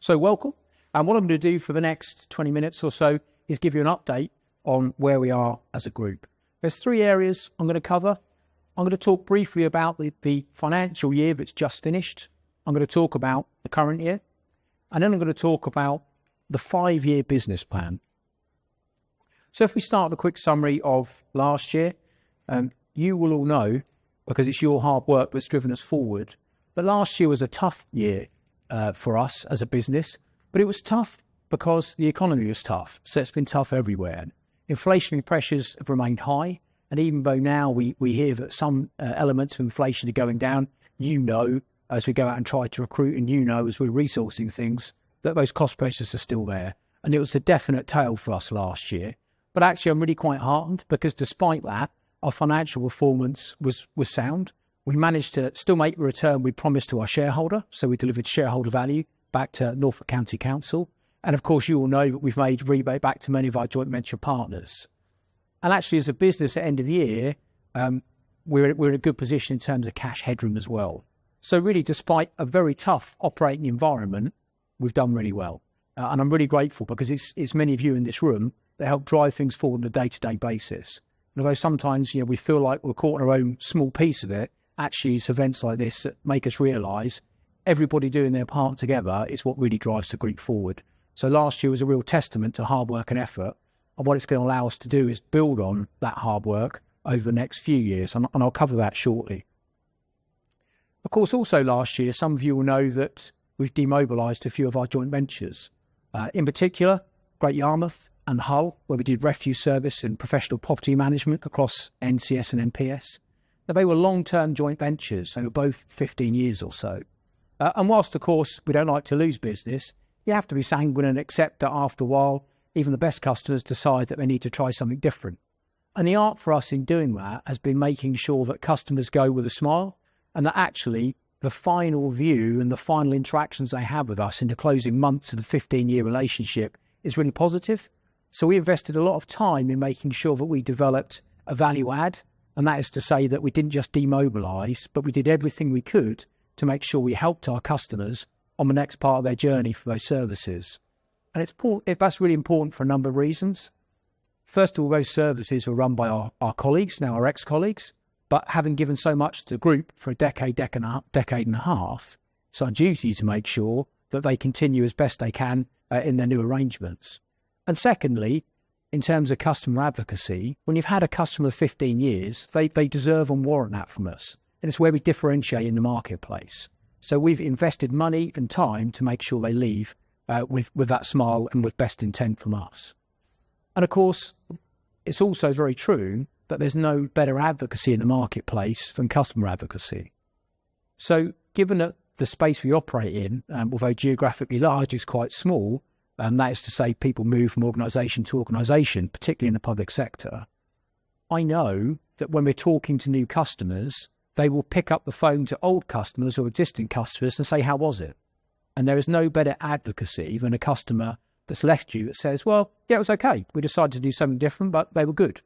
So welcome. And what I'm going to do for the next 20 minutes or so is give you an update on where we are as a group. There's three areas I'm going to cover. I'm going to talk briefly about the financial year that's just finished. I'm going to talk about the current year. And then I'm going to talk about the 5-year business plan. So if we start with a quick summary of last year, you will all know, because it's your hard work that's driven us forward, that last year was a tough year for us as a business, but it was tough because the economy was tough. So it's been tough everywhere. Inflationary pressures have remained high. And even though now we hear that some elements of inflation are going down, you know, as we go out and try to recruit, and you know, as we're resourcing things, that those cost pressures are still there. And it was a definite tale for us last year. But actually, I'm really quite heartened because despite that, our financial performance was sound. We managed to still make the return we promised to our shareholder. So we delivered shareholder value back to Norfolk County Council. And of course, you all know that we've made rebate back to many of our joint venture partners. And actually, as a business at end of the year, we're in a good position in terms of cash headroom as well. So really, despite a very tough operating environment, we've done really well. And I'm really grateful because it's many of you in this room that help drive things forward on a day-to-day basis. And although sometimes we feel like we're caught in our own small piece of it, actually it's events like this that make us realise everybody doing their part together is what really drives the group forward. So last year was a real testament to hard work and effort. And what it's going to allow us to do is build on that hard work over the next few years. And I'll cover that shortly. Of course, also last year, some of you will know that we've demobilised a few of our joint ventures. In particular, Great Yarmouth and Hull, where we did refuse service and professional property management across NCS and NPS. Now, they were long-term joint ventures. They were both 15 years or so. And whilst, of course, we don't like to lose business, you have to be sanguine and accept that after a while, even the best customers decide that they need to try something different. And the art for us in doing that has been making sure that customers go with a smile and that actually the final view and the final interactions they have with us in the closing months of the 15-year relationship is really positive. So we invested a lot of time in making sure that we developed a value add. And that is to say that we didn't just demobilise, but we did everything we could to make sure we helped our customers on the next part of their journey for those services. And that's really important for a number of reasons. First of all, those services were run by our colleagues, now our ex-colleagues, but having given so much to the group for a decade and a half, it's our duty to make sure that they continue as best they can in their new arrangements. And secondly, in terms of customer advocacy, when you've had a customer 15 years, they deserve and warrant that from us. And it's where we differentiate in the marketplace. So we've invested money and time to make sure they leave with that smile and with best intent from us. And of course, it's also very true that there's no better advocacy in the marketplace than customer advocacy. So given that the space we operate in, although geographically large, is quite small, and that is to say people move from organisation to organisation, particularly in the public sector, I know that when we're talking to new customers, they will pick up the phone to old customers or existing customers and say, how was it? And there is no better advocacy than a customer that's left you that says, well, yeah, it was okay. We decided to do something different, but they were good.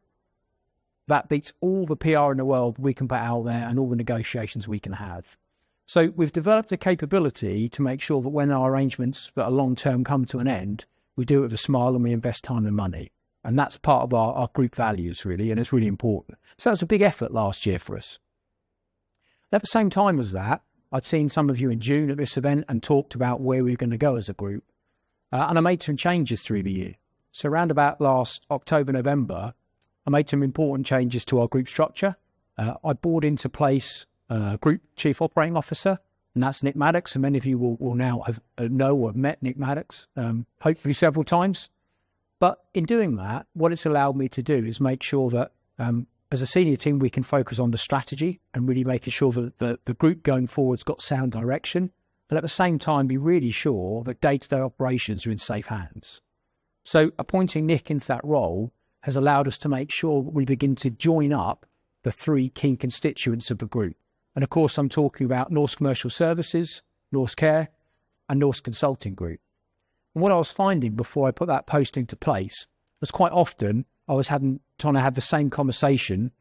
That beats all the PR in the world we can put out there and all the negotiations we can have. So we've developed a capability to make sure that when our arrangements that are long-term come to an end, we do it with a smile and we invest time and money. And that's part of our group values, really, and it's really important. So that was a big effort last year for us. At the same time as that, I'd seen some of you in June at this event and talked about where we were going to go as a group. And I made some changes through the year. So around about last October, November, I made some important changes to our group structure. I brought into place Group Chief Operating Officer, and that's Nick Maddox. And many of you will now know or have met Nick Maddox, hopefully several times. But in doing that, what it's allowed me to do is make sure that as a senior team, we can focus on the strategy and really making sure that the group going forward's got sound direction, but at the same time be really sure that day-to-day operations are in safe hands. So appointing Nick into that role has allowed us to make sure that we begin to join up the three key constituents of the group. And of course, I'm talking about Norse Commercial Services, Norse Care, and Norse Consulting Group. And what I was finding before I put that post into place was quite often I was trying to have the same conversation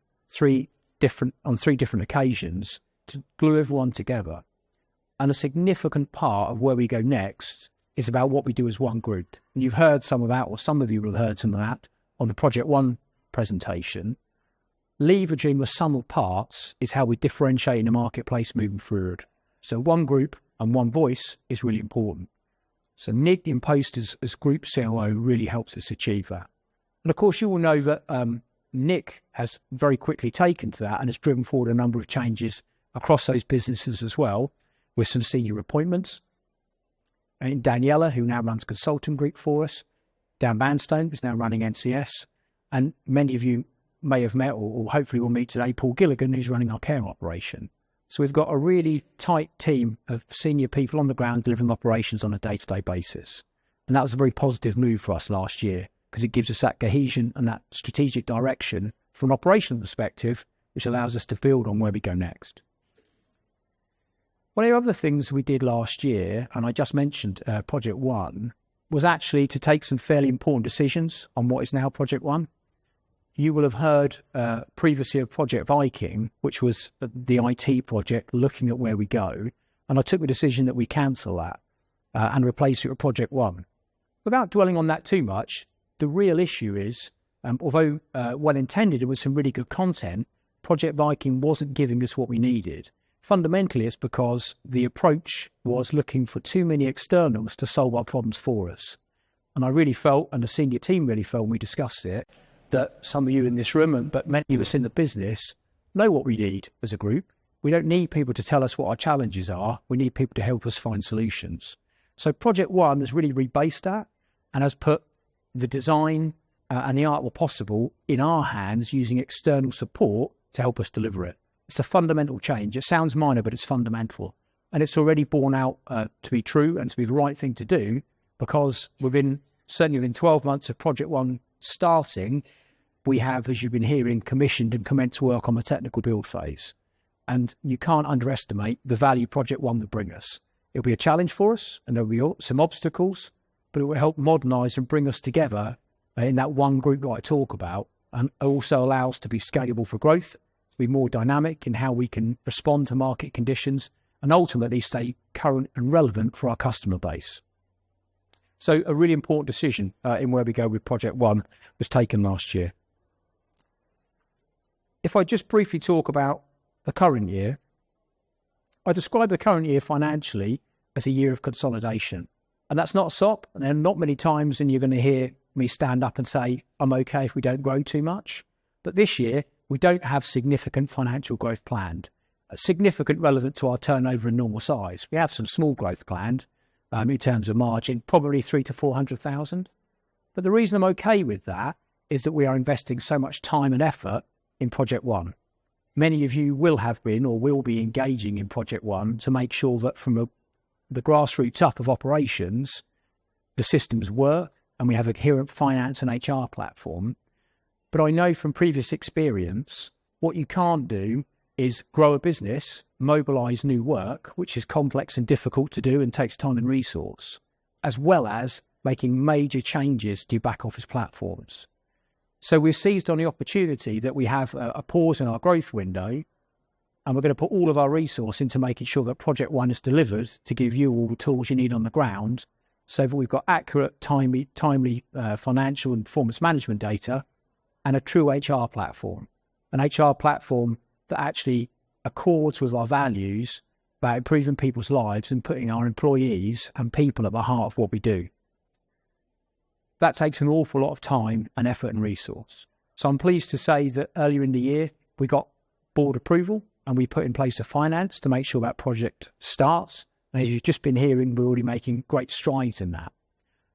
on three different occasions to glue everyone together. And a significant part of where we go next is about what we do as one group. And you've heard some of that, or some of you will have heard some of that on the Project One presentation. Leveraging the sum of parts is how we differentiate in the marketplace moving forward. So one group and one voice is really important. So Nick in post as Group COO really helps us achieve that. And of course, you will know that Nick has very quickly taken to that and has driven forward a number of changes across those businesses as well, with some senior appointments. And Daniela, who now runs Consulting Group for us, Dan Vanstone, who's now running NCS, and many of you may have met or hopefully will meet today, Paul Gilligan, who's running our care operation. So we've got a really tight team of senior people on the ground delivering operations on a day-to-day basis. And that was a very positive move for us last year because it gives us that cohesion and that strategic direction from an operational perspective, which allows us to build on where we go next. One of the other things we did last year, and I just mentioned Project One, was actually to take some fairly important decisions on what is now Project One. You will have heard previously of Project Viking, which was the IT project looking at where we go. And I took the decision that we cancel that and replace it with Project One. Without dwelling on that too much, the real issue is, although well intended and with some really good content, Project Viking wasn't giving us what we needed. Fundamentally, it's because the approach was looking for too many externals to solve our problems for us. And I really felt, and the senior team really felt when we discussed it, that some of you in this room, but many of us in the business, know what we need as a group. We don't need people to tell us what our challenges are. We need people to help us find solutions. So Project One has really rebased that and has put the design and the art where possible in our hands using external support to help us deliver it. It's a fundamental change. It sounds minor, but it's fundamental. And it's already borne out to be true and to be the right thing to do because certainly within 12 months of Project One starting, we have, as you've been hearing, commissioned and commenced work on the technical build phase. And you can't underestimate the value Project One will bring us. It'll be a challenge for us, and there'll be some obstacles, but it will help modernise and bring us together in that one group that I talk about, and also allow us to be scalable for growth, to be more dynamic in how we can respond to market conditions, and ultimately stay current and relevant for our customer base. So a really important decision in where we go with Project One was taken last year. If I just briefly talk about the current year, I describe the current year financially as a year of consolidation. And that's not a SOP, and there are not many times and you're going to hear me stand up and say, I'm okay if we don't grow too much. But this year, we don't have significant financial growth planned, significant relevant to our turnover and normal size. We have some small growth planned in terms of margin, probably 300,000 to 400,000. But the reason I'm okay with that is that we are investing so much time and effort in Project One. Many of you will have been or will be engaging in Project One to make sure that from the grassroots up of operations, the systems work and we have a coherent finance and HR platform. But I know from previous experience, what you can't do is grow a business, mobilise new work, which is complex and difficult to do and takes time and resource, as well as making major changes to back office platforms. So we've seized on the opportunity that we have a pause in our growth window, and we're going to put all of our resource into making sure that Project One is delivered to give you all the tools you need on the ground so that we've got accurate, timely financial and performance management data and a true HR platform. An HR platform that actually accords with our values about improving people's lives and putting our employees and people at the heart of what we do. That takes an awful lot of time and effort and resource. So I'm pleased to say that earlier in the year, we got board approval and we put in place a finance to make sure that project starts. And as you've just been hearing, we're already making great strides in that.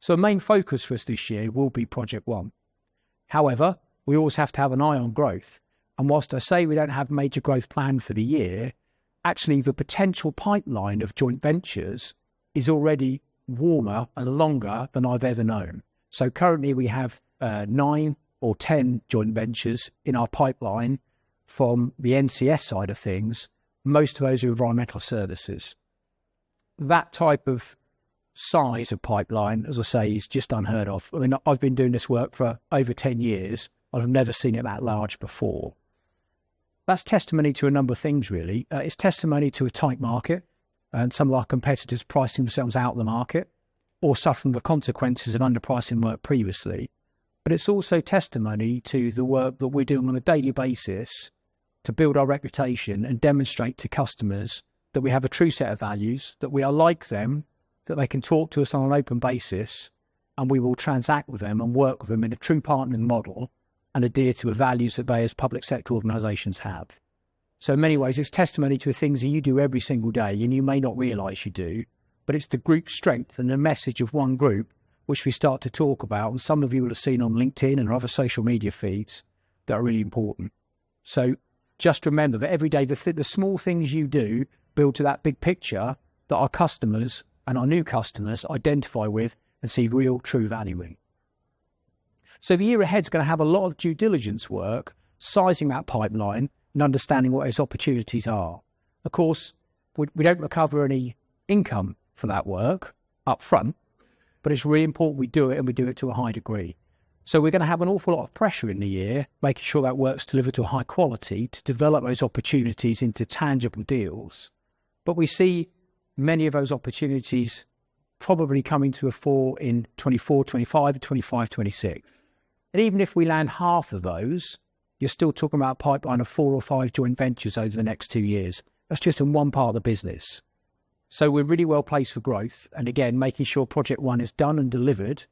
So the main focus for us this year will be Project One. However, we always have to have an eye on growth. And whilst I say we don't have major growth planned for the year, actually the potential pipeline of joint ventures is already warmer and longer than I've ever known. So currently we have 9 or 10 joint ventures in our pipeline from the NCS side of things. Most of those are environmental services. That type of size of pipeline, as I say, is just unheard of. I mean, I've been doing this work for over 10 years. I've never seen it that large before. That's testimony to a number of things, really. It's testimony to a tight market and some of our competitors pricing themselves out of the market. or suffering the consequences of underpricing work previously. But it's also testimony to the work that we're doing on a daily basis to build our reputation and demonstrate to customers that we have a true set of values, that we are like them, that they can talk to us on an open basis, and we will transact with them and work with them in a true partnering model and adhere to the values that they as public sector organisations have. So in many ways, it's testimony to the things that you do every single day, and you may not realise you do, but it's the group strength and the message of one group which we start to talk about, and some of you will have seen on LinkedIn and other social media feeds, that are really important. So just remember that every day, the small things you do build to that big picture that our customers and our new customers identify with and see real, true value in. So the year ahead is going to have a lot of due diligence work, sizing that pipeline and understanding what those opportunities are. Of course, we don't recover any income for that work up front, but it's really important we do it, and we do it to a high degree. So we're going to have an awful lot of pressure in the year, making sure that work's delivered to a high quality to develop those opportunities into tangible deals. But we see many of those opportunities probably coming to a fore in 24, 25, 25, 26. And even if we land half of those, you're still talking about a pipeline of 4 or 5 joint ventures over the next 2 years. That's just in one part of the business. So we're really well placed for growth. And again, making sure Project One is done and delivered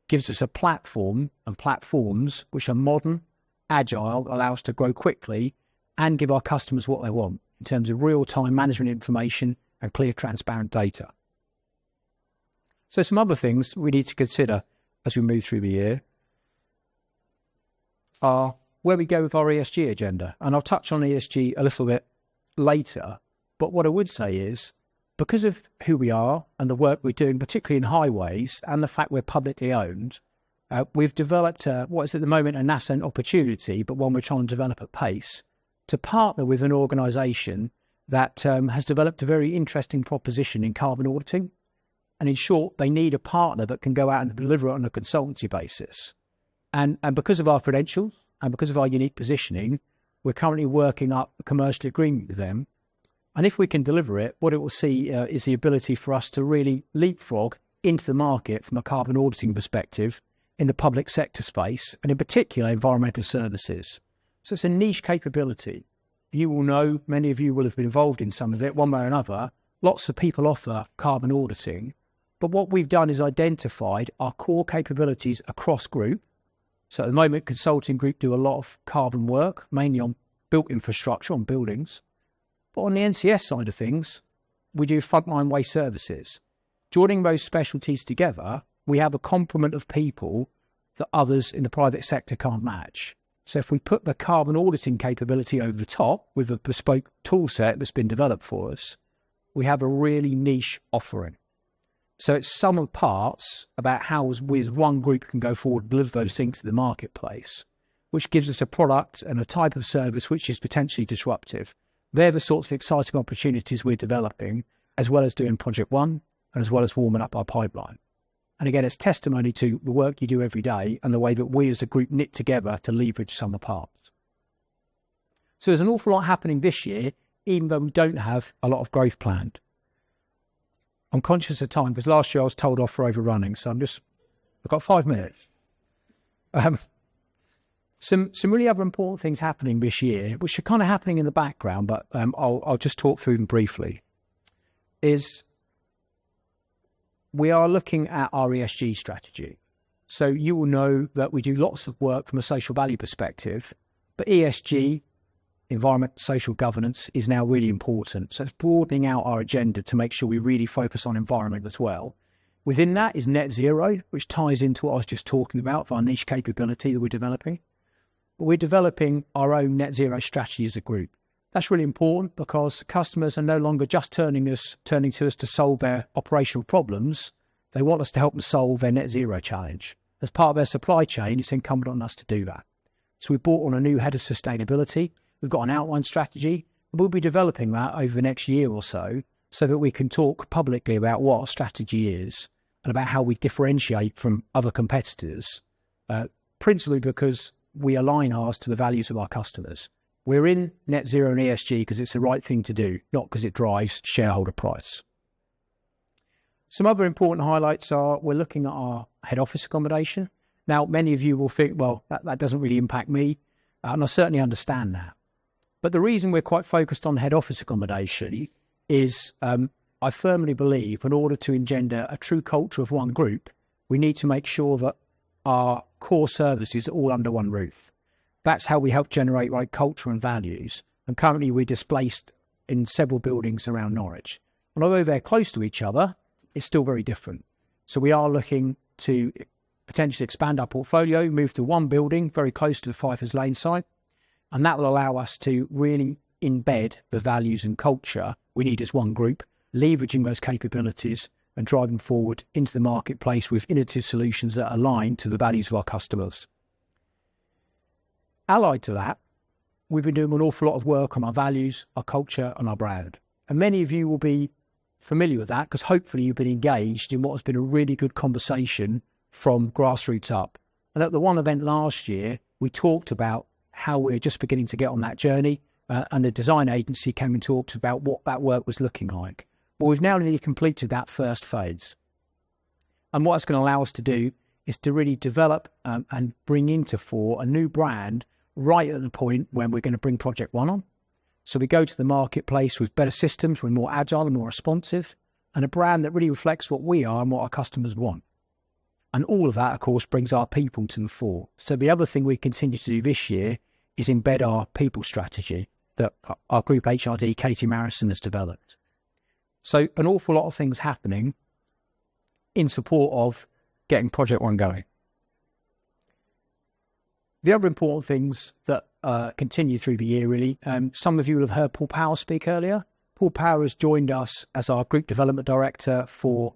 gives us a platform and platforms which are modern, agile, allow us to grow quickly and give our customers what they want in terms of real-time management information and clear, transparent data. So some other things we need to consider as we move through the year are where we go with our ESG agenda. And I'll touch on ESG a little bit later. But what I would say is, because of who we are and the work we're doing, particularly in highways, and the fact we're publicly owned, we've developed what is at the moment a nascent opportunity, but one we're trying to develop at pace, to partner with an organisation that has developed a very interesting proposition in carbon auditing. And in short, they need a partner that can go out and deliver it on a consultancy basis. And because of our credentials and because of our unique positioning, we're currently working up a commercial agreement with them. And if we can deliver it, what it will see is the ability for us to really leapfrog into the market from a carbon auditing perspective in the public sector space, and in particular, environmental services. So it's a niche capability. You will know, many of you will have been involved in some of it, one way or another. Lots of people offer carbon auditing. But what we've done is identified our core capabilities across group. So at the moment, Consulting Group do a lot of carbon work, mainly on built infrastructure, on buildings. But on the NCS side of things, we do frontline waste services. Joining those specialties together, we have a complement of people that others in the private sector can't match. So if we put the carbon auditing capability over the top with a bespoke tool set that's been developed for us, we have a really niche offering. So it's sum of parts about how we as one group can go forward and deliver those things to the marketplace, which gives us a product and a type of service which is potentially disruptive. They're the sorts of exciting opportunities we're developing, as well as doing Project One, and as well as warming up our pipeline. And again, it's testimony to the work you do every day and the way that we as a group knit together to leverage some of the parts. So there's an awful lot happening this year, even though we don't have a lot of growth planned. I'm conscious of time because last year I was told off for overrunning, so I've got 5 minutes. Some really other important things happening this year, which are kind of happening in the background, but I'll just talk through them briefly, is we are looking at our ESG strategy. So you will know that we do lots of work from a social value perspective, but ESG, environment, social governance, is now really important. So it's broadening out our agenda to make sure we really focus on environment as well. Within that is net zero, which ties into what I was just talking about for our niche capability that we're developing. We're developing our own net zero strategy as a group. That's really important because customers are no longer just turning to us to solve their operational problems. They want us to help them solve their net zero challenge. As part of their supply chain, it's incumbent on us to do that. So we brought on a new head of sustainability. We've got an outline strategy. We'll be developing that over the next year or so that we can talk publicly about what our strategy is and about how we differentiate from other competitors, principally because we align ours to the values of our customers. We're in net zero and ESG because it's the right thing to do, not because it drives shareholder price. Some other important highlights are we're looking at our head office accommodation. Now, many of you will think, well, that doesn't really impact me, and I certainly understand that. But the reason we're quite focused on head office accommodation is I firmly believe in order to engender a true culture of one group, we need to make sure that our core services are all under one roof. That's how we help generate right culture and values. And currently we're displaced in several buildings around Norwich. And although they're close to each other, it's still very different. So we are looking to potentially expand our portfolio, move to one building very close to the Pfeiffer's Lane site. And that will allow us to really embed the values and culture we need as one group, leveraging those capabilities and drive them forward into the marketplace with innovative solutions that align to the values of our customers. Allied to that, we've been doing an awful lot of work on our values, our culture and our brand. And many of you will be familiar with that because hopefully you've been engaged in what has been a really good conversation from grassroots up. And at the one event last year, we talked about how we're just beginning to get on that journey and the design agency came and talked about what that work was looking like. Well, we've now nearly completed that first phase. And what it's going to allow us to do is to really develop and bring into fore a new brand right at the point when we're going to bring Project One on. So we go to the marketplace with better systems, we're more agile and more responsive, and a brand that really reflects what we are and what our customers want. And all of that, of course, brings our people to the fore. So the other thing we continue to do this year is embed our people strategy that our group HRD, Katie Marrison, has developed. So an awful lot of things happening in support of getting Project One going. The other important things that continue through the year, really, some of you will have heard Paul Power speak earlier. Paul Power has joined us as our Group Development Director for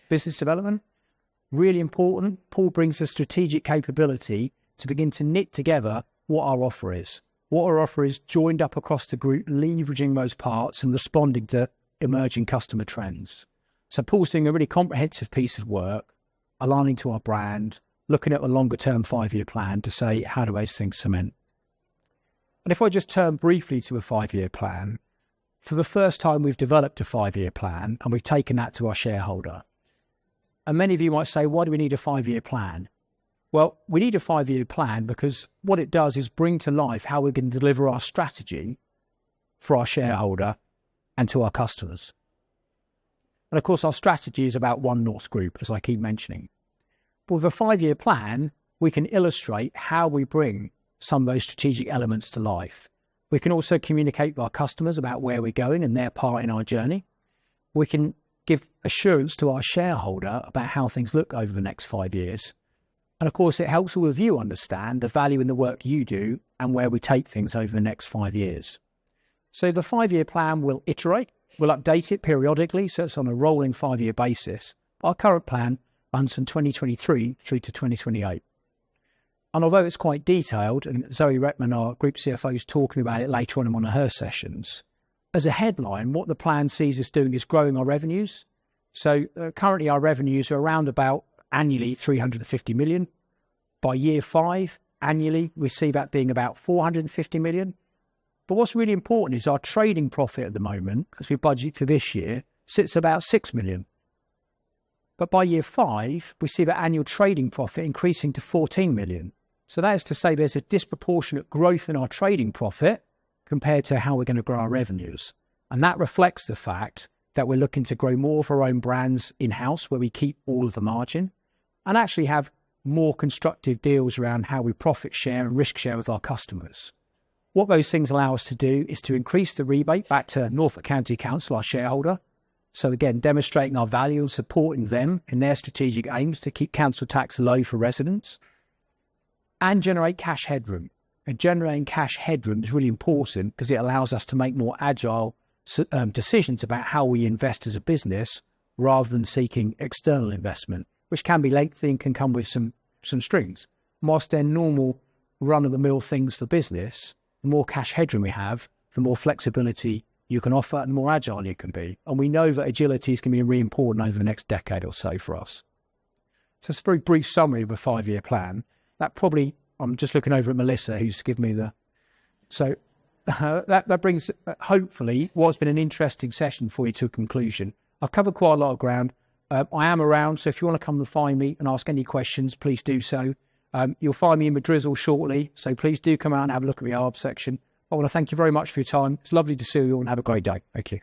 Business Development. Really important, Paul brings a strategic capability to begin to knit together what our offer is. What our offer is joined up across the group, leveraging those parts and responding to emerging customer trends. So Paul's doing a really comprehensive piece of work, aligning to our brand, looking at a longer-term 5-year plan to say, how do those things cement? And if I just turn briefly to a 5-year plan, for the first time we've developed a 5-year plan and we've taken that to our shareholder. And many of you might say, why do we need a 5-year plan? Well, we need a 5-year plan because what it does is bring to life how we can deliver our strategy for our shareholder and to our customers. And of course, our strategy is about One Norse Group, as I keep mentioning. But with a 5-year plan, we can illustrate how we bring some of those strategic elements to life. We can also communicate with our customers about where we're going and their part in our journey. We can give assurance to our shareholder about how things look over the next 5 years. And of course, it helps all of you understand the value in the work you do and where we take things over the next 5 years. So the 5-year plan will iterate, we'll update it periodically, so it's on a rolling 5-year basis. Our current plan runs from 2023 through to 2028. And although it's quite detailed, and Zoe Rettman, our Group CFO, is talking about it later on in one of her sessions, as a headline, what the plan sees us doing is growing our revenues. So currently our revenues are around about annually 350 million. By year 5, annually, we see that being about 450 million. But what's really important is our trading profit at the moment, as we budget for this year, sits about 6 million. But by year 5, we see that annual trading profit increasing to 14 million. So that is to say there's a disproportionate growth in our trading profit compared to how we're going to grow our revenues. And that reflects the fact that we're looking to grow more of our own brands in-house where we keep all of the margin and actually have more constructive deals around how we profit share and risk share with our customers. What those things allow us to do is to increase the rebate back to Norfolk County Council, our shareholder. So again, demonstrating our value and supporting them in their strategic aims to keep council tax low for residents and generate cash headroom. And generating cash headroom is really important because it allows us to make more agile decisions about how we invest as a business rather than seeking external investment, which can be lengthy and can come with some strings. Whilst they're normal run-of-the-mill things for business, the more cash headroom we have, the more flexibility you can offer and the more agile you can be. And we know that agility is going to be really important over the next decade or so for us. So it's a very brief summary of a 5-year plan. That probably, I'm just looking over at Melissa, who's given me the... So that brings, hopefully, what's been an interesting session for you to a conclusion. I've covered quite a lot of ground. I am around, so if you want to come and find me and ask any questions, please do so. You'll find me in my drizzle shortly, so please do come out and have a look at the ARB section. I want to thank you very much for your time. It's lovely to see you all and have a great day. Thank you.